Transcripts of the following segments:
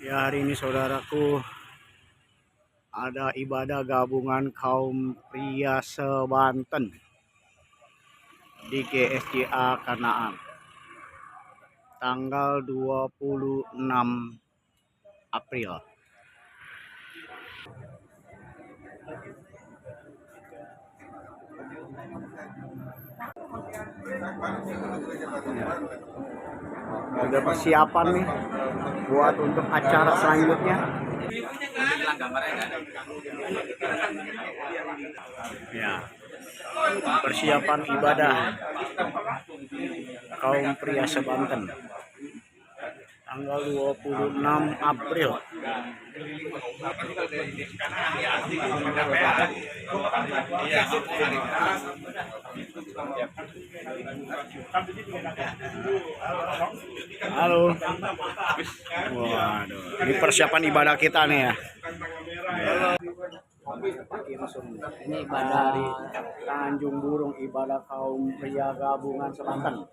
Ya, hari ini saudaraku ada ibadah gabungan kaum pria se-Banten di GSJA Kanaan tanggal 26 April. Ada persiapan nih buat untuk acara selanjutnya. Ya, persiapan ibadah kaum pria se-Banten tanggal 26 April. Halo. Waduh, ini persiapan ibadah kita nih ya. Ini ibadah dari Tanjung Burung, ibadah kaum pria gabungan se-Banten.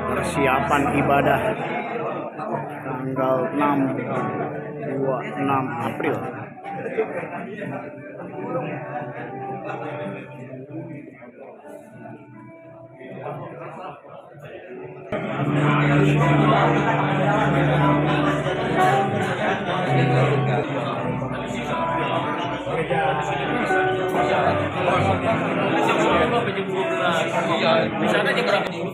Persiapan ibadah tanggal 26 April. Bisa aja berapa nih?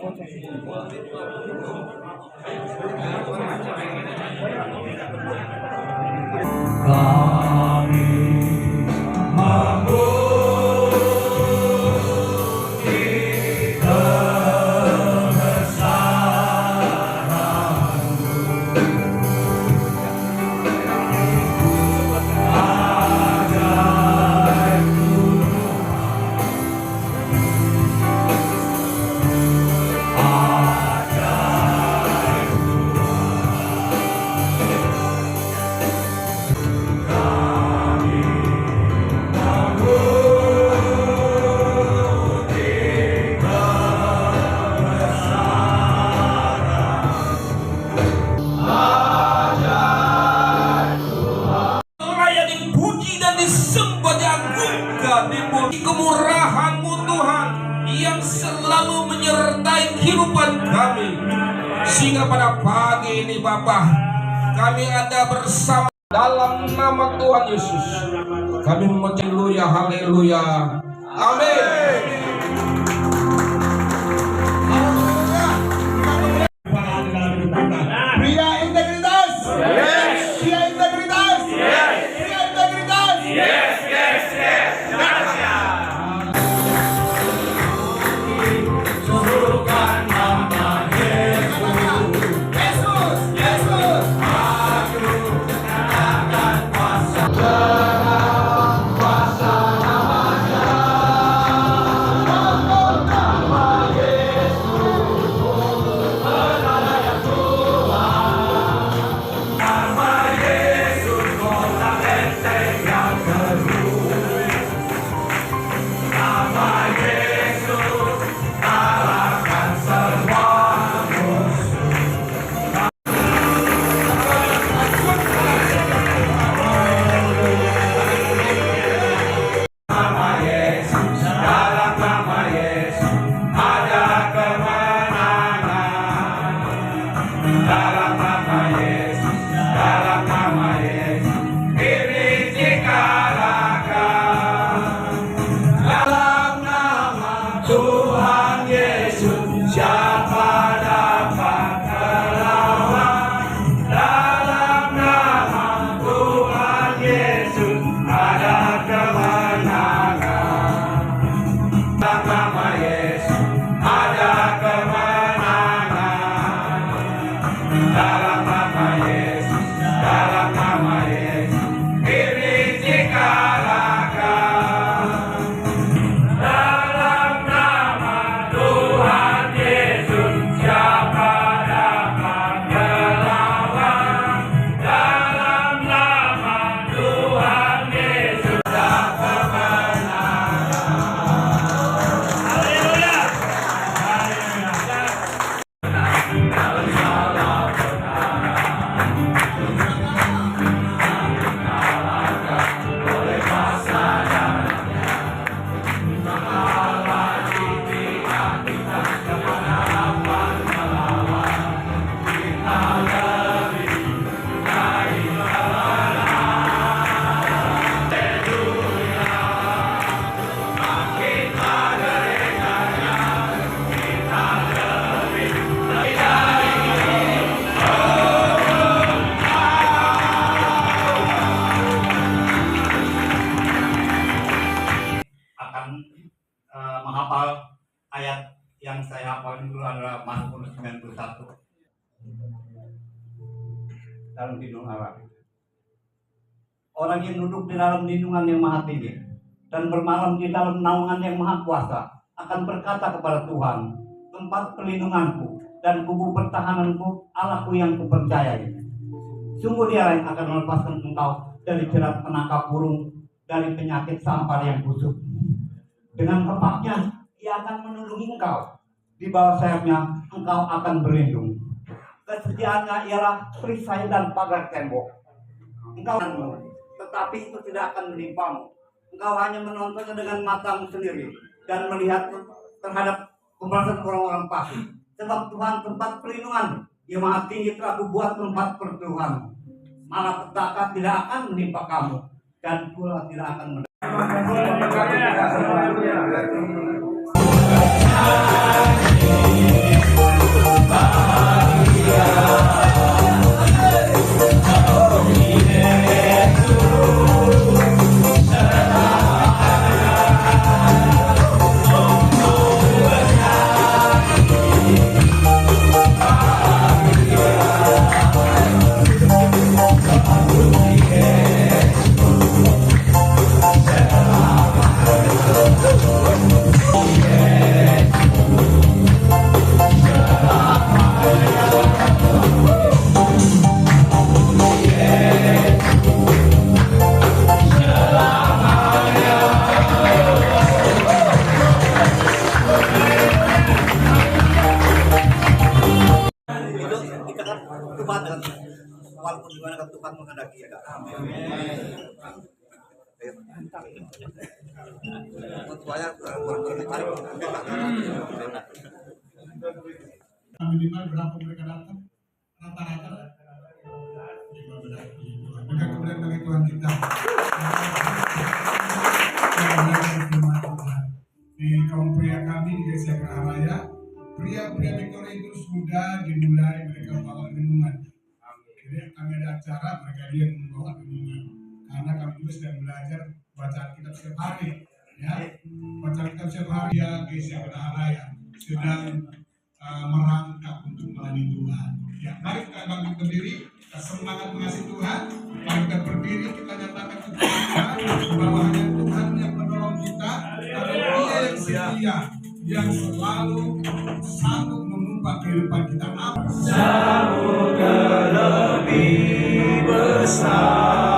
Kami memuji kebesaran-Mu. Ajaib kemurahan-Mu Tuhan yang selalu menyertai kehidupan kami, sehingga pada pagi ini Bapa, kami ada bersama dalam nama Tuhan Yesus. Kami memuji, haleluya, haleluya, amin. Pria integritas, yes. Pria integritas, yes. Pria integritas, yes, yes, yes. Suruhkan nama Yesus, Yesus, Yesus. Aku akan kuasa dalam kuasa namanya. tahun itu adalah Mazmur 91 dalam Kidung Arab. Orang yang duduk di dalam lindungan yang maha tinggi dan bermalam di dalam naungan yang maha kuasa akan berkata kepada Tuhan, tempat perlindunganku dan kubu pertahananku, Allahku yang kupercayai. Sungguh Dia yang akan melepaskan engkau dari jerat penangkap burung, dari penyakit sampar yang busuk. Dengan kepaknya Ia akan melindungi engkau, di bawah sayapnya engkau akan berlindung. Kesediaannya ialah perisai dan pagar tembok. Engkau tetapi itu tidak akan menimpamu. Engkau hanya menontonnya dengan matamu sendiri dan melihat terhadap pembahasan orang-orang fasik. Sebab Tuhan tempat perlindungan, Dia maha tinggi telah kubuat tempat perlindungan. Malapetaka tidak akan menimpa kamu dan pula tidak akan menimpa. Walaupun dimana Tuhan menghendaki ya. Amin. Minimal berapa mereka datang? Rata-rata. Maka kemudian bagi Tuhan kita. Di kaum pria kami di Gereja Geraraya, pria-pria Victoria itu sudah dimulai mereka bawa renungan. Jadi kami ada acara mereka dia membawa renungan. Karena kami juga sedang belajar bacaan kitab setiap hari, ya. Bacaan kitab setiap hari ya Gereja Geraraya sedang merangkak untuk melayani Tuhan. Ya, mari kita bangkit berdiri, kita semangat mengasihi Tuhan. Mari kita berdiri, kita nyatakan kepada Tuhan bahwa hanya Tuhan yang menolong kita, karena Dia yang setia, yang selalu sanggup mengubah kehidupan kita. Jauh lebih besar.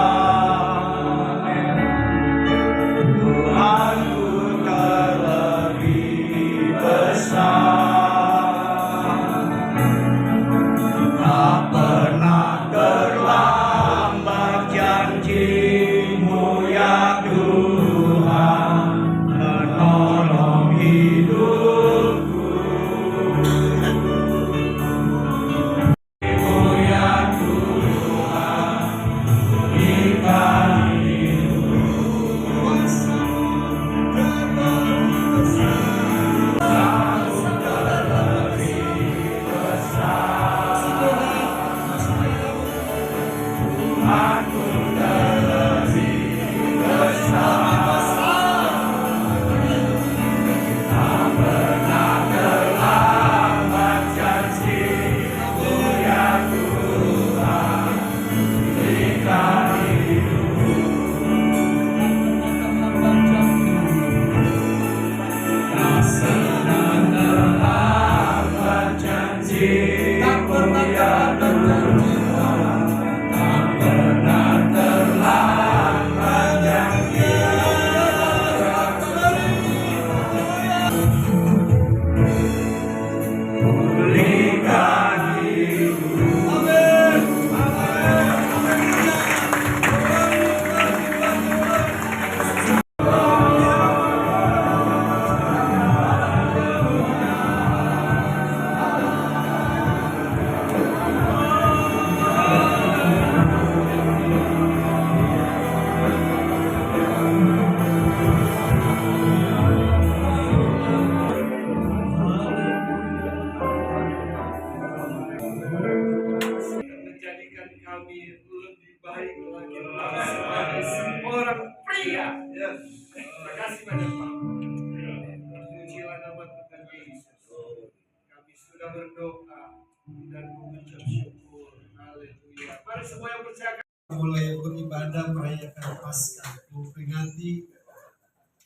beribadah merayakan Paskah, memperingati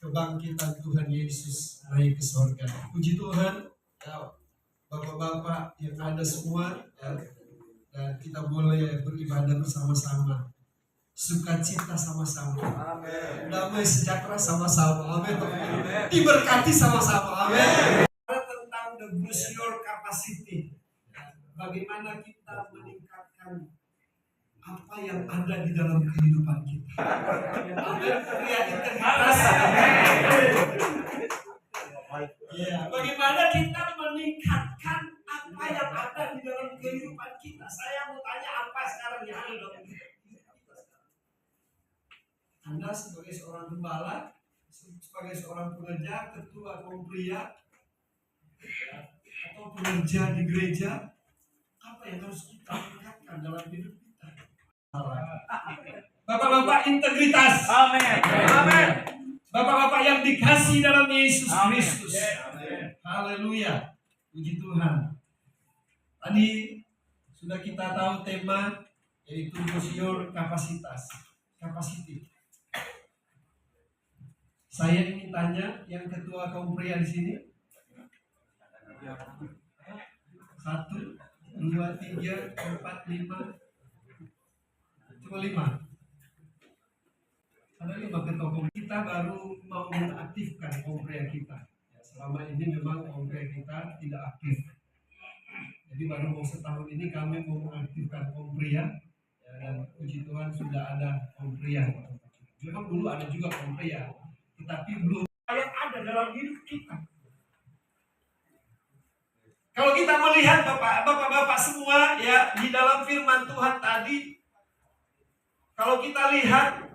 kebangkitan Tuhan Yesus naik ke sorga. Puji Tuhan, ya, Bapak-bapak yang ada semua, ya, dan kita boleh beribadah bersama-sama, sukacita sama-sama, damai sejahtera sama-sama, amin. Diberkati sama-sama, amin. Tentang the boost your capacity, bagaimana kita meningkatkan apa yang ada di dalam kehidupan kita. Pria integritas. Ya, bagaimana kita meningkatkan apa yang ada di dalam kehidupan kita. Saya mau tanya apa sekarang yang ada dalam kehidupan kita. Anda sebagai seorang gembala, sebagai seorang pekerja, ketua kaum pria, atau pekerja di gereja, apa yang harus kita tingkatkan dalam hidup kita? Bapak-bapak integritas. Amin. Amin. Bapak-bapak yang dikasih dalam Yesus Kristus. Haleluya. Puji Tuhan. Tadi sudah kita tahu tema, yaitu your kapasitas. Capacity. Saya ingin tanya yang ketua kaum pria di sini. 1, 2, 3, 4, 5. Cuma 5. Ada 5 ketua kaum. Kita baru mau mengaktifkan kaum pria kita. Ya, selama ini memang kaum pria kita tidak aktif. Jadi baru mau setahun ini kami mau mengaktifkan kaum pria. Ya, dan puji Tuhan sudah ada kaum pria. Memang dulu ada juga kaum pria, tetapi belum yang ada dalam hidup kita. Kalau kita melihat bapak-bapak semua ya di dalam firman Tuhan tadi, kalau kita lihat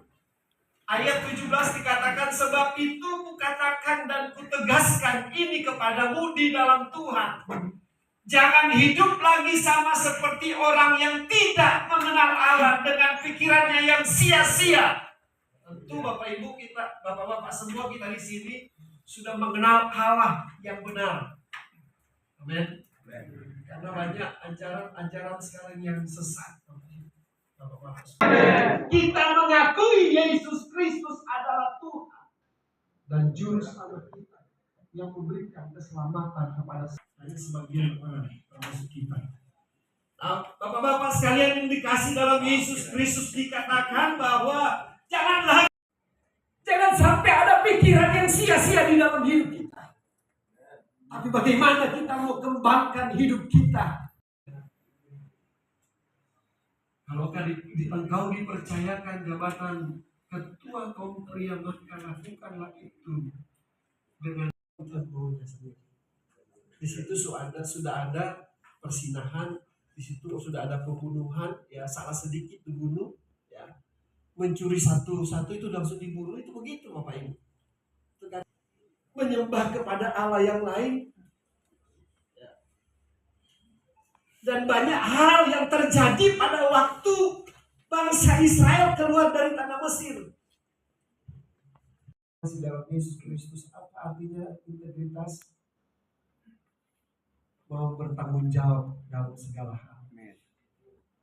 ayat 17 dikatakan, sebab itu kukatakan dan kutegaskan ini kepadamu di dalam Tuhan. Jangan hidup lagi sama seperti orang yang tidak mengenal Allah dengan pikirannya yang sia-sia. Tentu Bapak Ibu kita, Bapak-bapak semua kita di sini sudah mengenal Allah yang benar. Amin. Karena banyak ajaran-ajaran sekarang yang sesat. Kita mengakui Yesus Kristus adalah Tuhan dan Juru Selamat kita yang memberikan keselamatan kepada sebagian orang termasuk kita. Nah, Bapak-bapak sekalian yang dikasih dalam Yesus Kristus, dikatakan bahwa jangan sampai ada pikiran yang sia-sia di dalam hidup kita. Tapi bagaimana kita mau kembangkan hidup kita? Kalau engkau dipercayakan jabatan ketua kaum pria, maka lakukanlah itu dengan maunya sendiri. Di situ sudah ada persinahan, di situ sudah ada pembunuhan, ya salah sedikit dibunuh, ya mencuri satu itu langsung dibunuh, itu begitu Bapak Ibu. Menyembah kepada Allah yang lain. Dan banyak hal yang terjadi pada waktu bangsa Israel keluar dari tanah Mesir. Masih dalam Yesus Kristus, apa artinya integritas? Mau bertanggung jawab dalam segala hal.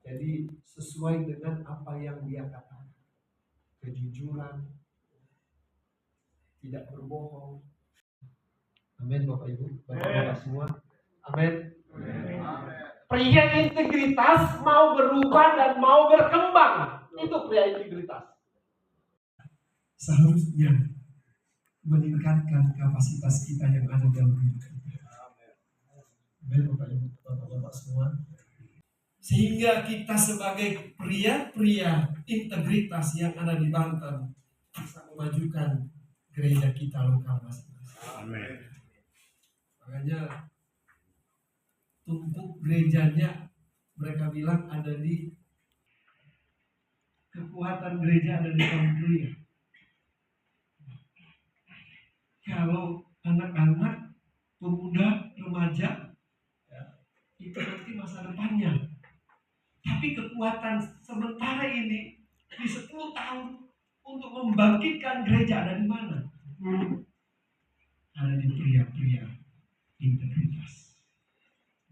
Jadi sesuai dengan apa yang dia katakan. Kejujuran, tidak berbohong. Amin Bapak Ibu, Bapak-bapak semua. Amin. Pria integritas mau berubah dan mau berkembang. Itu pria integritas. Seharusnya meningkatkan kapasitas kita yang ada dalam hidup kita. Amin Bapak-bapak semua. Sehingga kita sebagai pria-pria integritas yang ada di Banten bisa memajukan gereja kita lokal masing-masing. Amin. Makanya tumpuk gerejanya, mereka bilang ada di kekuatan gereja ada di kaum pria. Kalau anak-anak, pemuda, remaja, ya, itu nanti masa depannya. Tapi kekuatan sementara ini di 10 tahun untuk membangkitkan gereja ada di mana? Ada di pria-pria integritas.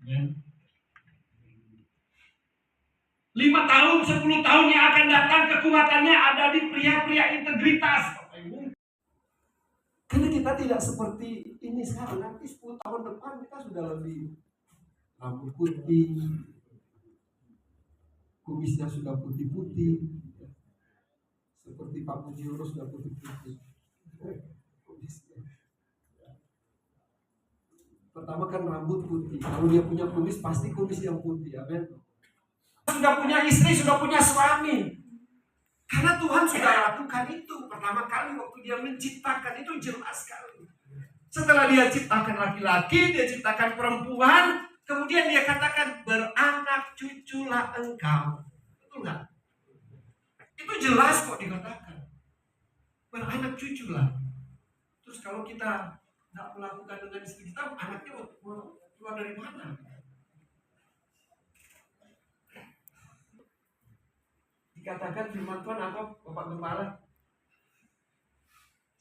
Dan 5 tahun, 10 tahun yang akan datang kekuatannya ada di pria-pria integritas. Karena kita tidak seperti ini sekarang. Nanti 10 tahun depan kita sudah lebih rambut putih, kumisnya sudah putih-putih, seperti Pak Mujiono sudah putih-putih. Kumisnya. Pertama kan rambut putih. Kalau dia punya kumis pasti kumis yang putih, amin. Sudah punya istri, sudah punya suami. Karena Tuhan sudah lakukan itu. Pertama kali waktu dia menciptakan itu jelas sekali. Setelah dia ciptakan laki-laki, dia ciptakan perempuan, kemudian dia katakan beranak cuculah engkau. Betul nggak? Itu jelas kok dikatakan. Beranak cuculah. Terus kalau kita nggak melakukan dengan istri kita, anaknya mau keluar dari mana? Dikatakan firman Tuhan apa, Bapak Gembala?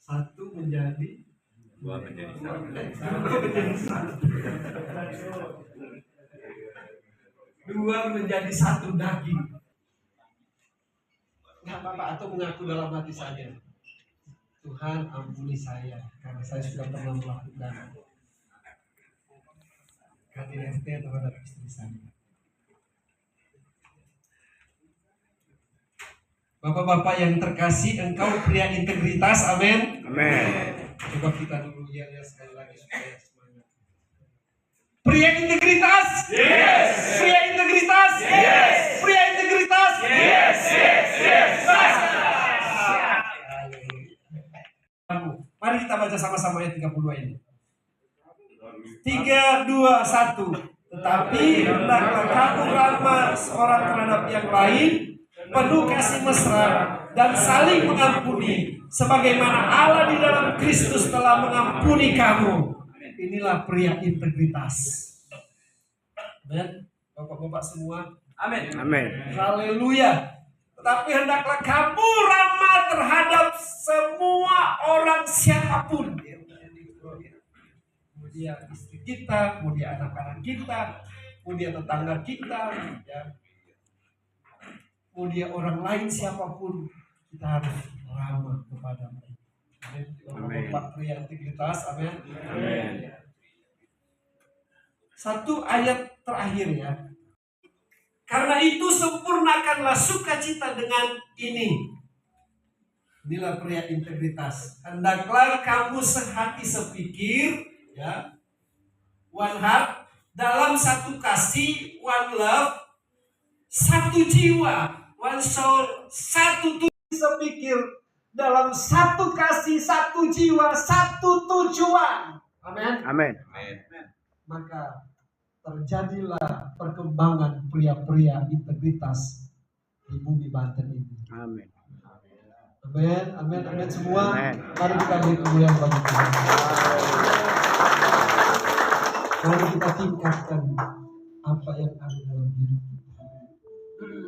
1 menjadi 2 menjadi 1. 2 menjadi 1 daging. Nggak apa-apa, atau mengaku dalam hati saja. Tuhan ampuni saya karena saya sudah pernah melakukan KDRT terhadap istri saya. Bapak-bapak yang terkasih, engkau pria integritas, amin. Amin. Coba kita dulu ya sekali lagi supaya semangat. Pria integritas, yes. Pria integritas, yes. Pria integritas, yes. Mari kita baca sama-sama ayat 32 ini. 3, 2, 1. Tetapi hendaklah kamu ramah seorang terhadap yang lain, penuh kasih mesra dan saling mengampuni, sebagaimana Allah di dalam Kristus telah mengampuni kamu. Inilah pria integritas. Amin. Bapak-bapak semua. Amin. Amin. Haleluya. Tetapi hendaklah kamu ramah terhadap semua orang siapapun. Kemudian istri kita, kemudian anak-anak kita, kemudian tetangga kita, ya. Kemudian orang lain siapapun, kita harus ramah kepada mereka. Bapak pria integritas, amin. Amin. 1 ayat terakhir ya. Karena itu sempurnakanlah sukacita dengan ini. Inilah pria integritas. Hendaklah kamu sehati sepikir, ya, one heart, dalam satu kasih, one love, satu jiwa, one soul, satu tujuan sepikir, dalam satu kasih, satu jiwa, satu tujuan. Amin. Amin. Maka terjadilah perkembangan pria-pria integritas di bumi Banten ini. Amin. Amin, amin, amin semua. Amin. Mari kita beri kemuliaan bagi Tuhan. Mari kita tingkatkan apa yang ada dalam hidup kita.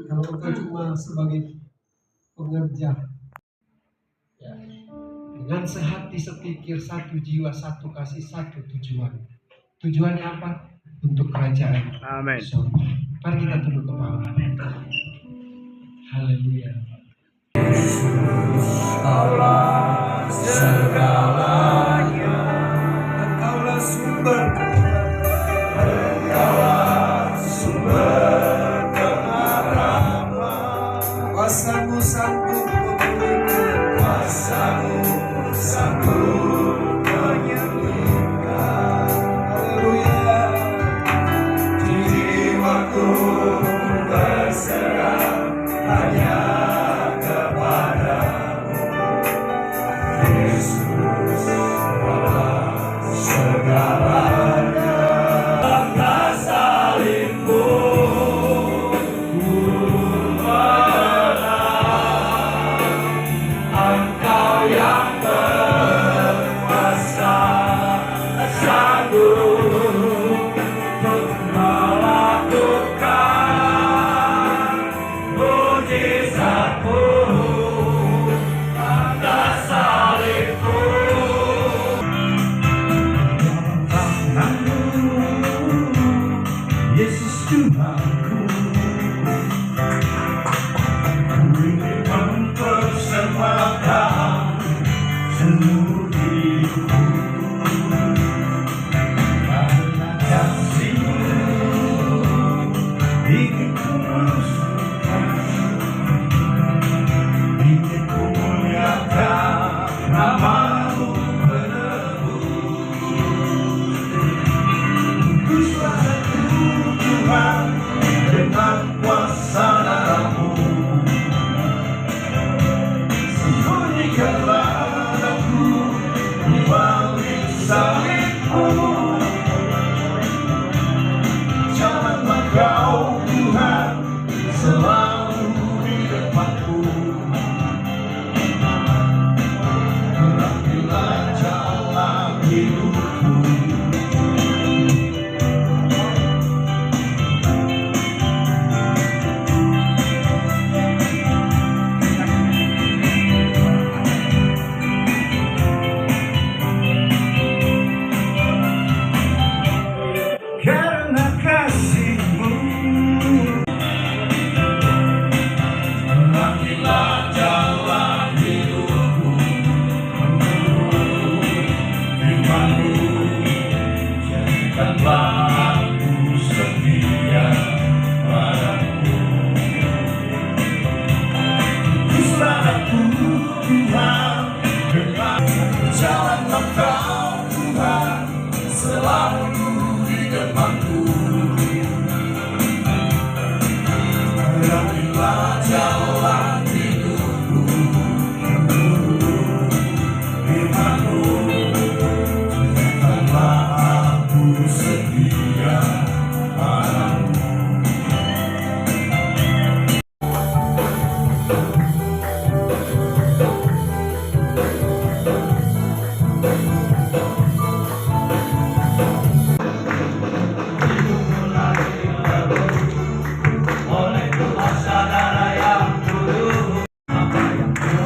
Kalau engkau cuma sebagai pengerja, ya, dengan sehati sepikir, satu jiwa, satu kasih, satu tujuan. Tujuannya apa? Untuk kerajaan. Amin. Mari kita tunduk kepala. Haleluya. Allah segalanya, Engkaulah sumber kebenaran, kuasamu sanggup memulihkan, kuasamu sanggup menyembuhkan. haleluya. Jiwaku berserah hanya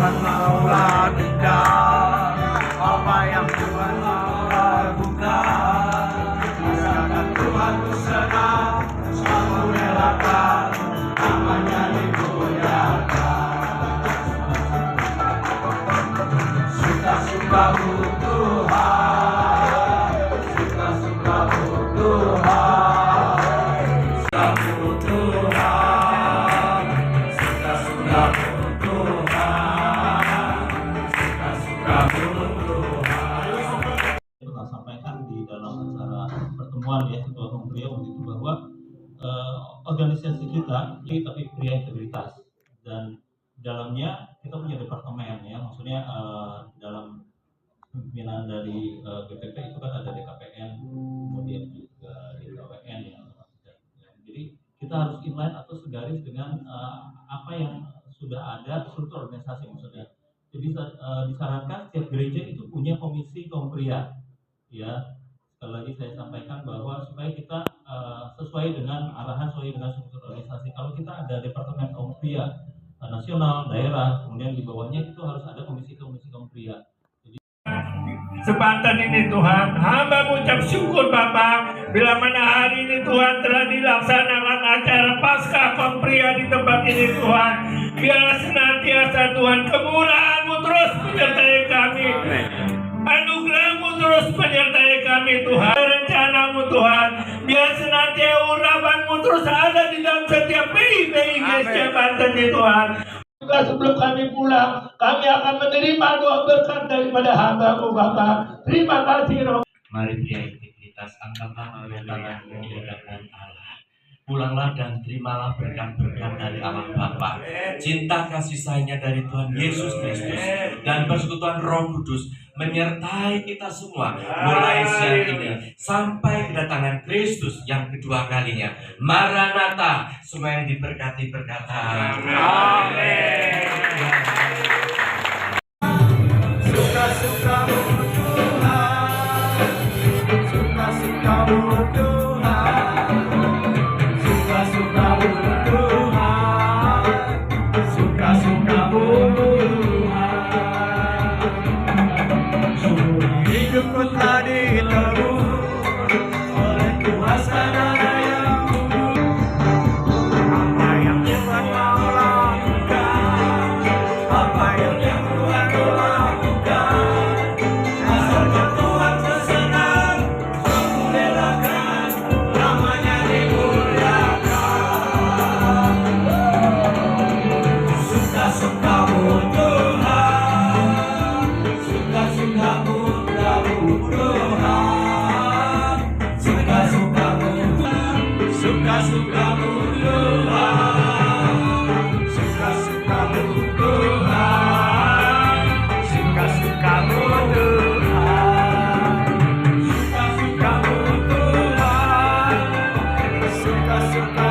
Tuhan mau lakukan, apa yang Tuhan mau lakukan. Masyarakat Tuhan ku senang, selalu relakan, namanya dimuliakan. Suka-sukamu Tuhan, suka-sukamu Tuhan, suka-sukamu Tuhan, suka-sukamu Tuhan, suka-sukamu Tuhan. Saya pernah sampaikan di dalam acara pertemuan ya ketua umum pria waktu itu bahwa organisasi kita ini tapi pria integritas, dan dalamnya kita punya departemen ya, maksudnya dalam pimpinan dari BPP itu kan ada DKPN, kemudian juga DKWN ya. Jadi kita harus inline atau segaris dengan apa yang sudah ada struktur organisasi maksudnya. Jadi disarankan setiap gereja itu punya komisi kaum pria. Ya, sekali lagi saya sampaikan bahwa supaya kita sesuai dengan arahan, sesuai dengan struktur organisasi. Kalau kita ada departemen kaum pria nasional, daerah, kemudian di bawahnya itu harus ada komisi-komisi kaum pria. Kesempatan ini Tuhan, hamba mengucap syukur Bapa, bila mana hari ini Tuhan telah dilaksanakan acara Paskah kaum pria di tempat ini Tuhan. Biarlah senantiasa Tuhan kemurahan-Mu terus menyertai kami, anugerah-Mu terus menyertai kami Tuhan, rencana-Mu Tuhan. Biar senantiasa urapan-Mu terus ada di dalam setiap PIB setiap Banten ini Tuhan. Juga sebelum kami pulang, kami akan menerima doa berkat daripada hamba-Mu Bapa. Terima kasih Roh. Mari pria integritas, angkatlah kedua tanganmu di hadapan Allah. Pulanglah dan terimalah berkat-berkat dari Allah Bapa, cinta kasih sayangnya dari Tuhan Yesus Kristus, dan persekutuan Roh Kudus menyertai kita semua mulai siang ini sampai kedatangan Kristus yang kedua kalinya. Maranatha, semua yang diberkati berkata amin. Suka-sukamu Tuhan, suka-sukamu Tuhan, suka-sukamu Tuhan, suka-sukamu Tuhan. Hidupku telah ditebus oleh kuasa darah yang kudus. Apa yang Tuhan mau lakukan, apa yang Tuhan mau lakukan, asalnya Tuhan bersenang, memulakan, namanya dimuliakan. Suka-sukamu Tuhan, suka-sukamu Tuhan, suka-sukamu Tuhan, suka-sukamu Tuhan, suka-sukamu Tuhan, suka-sukamu Tuhan, suka-sukamu Tuhan, suka-sukamu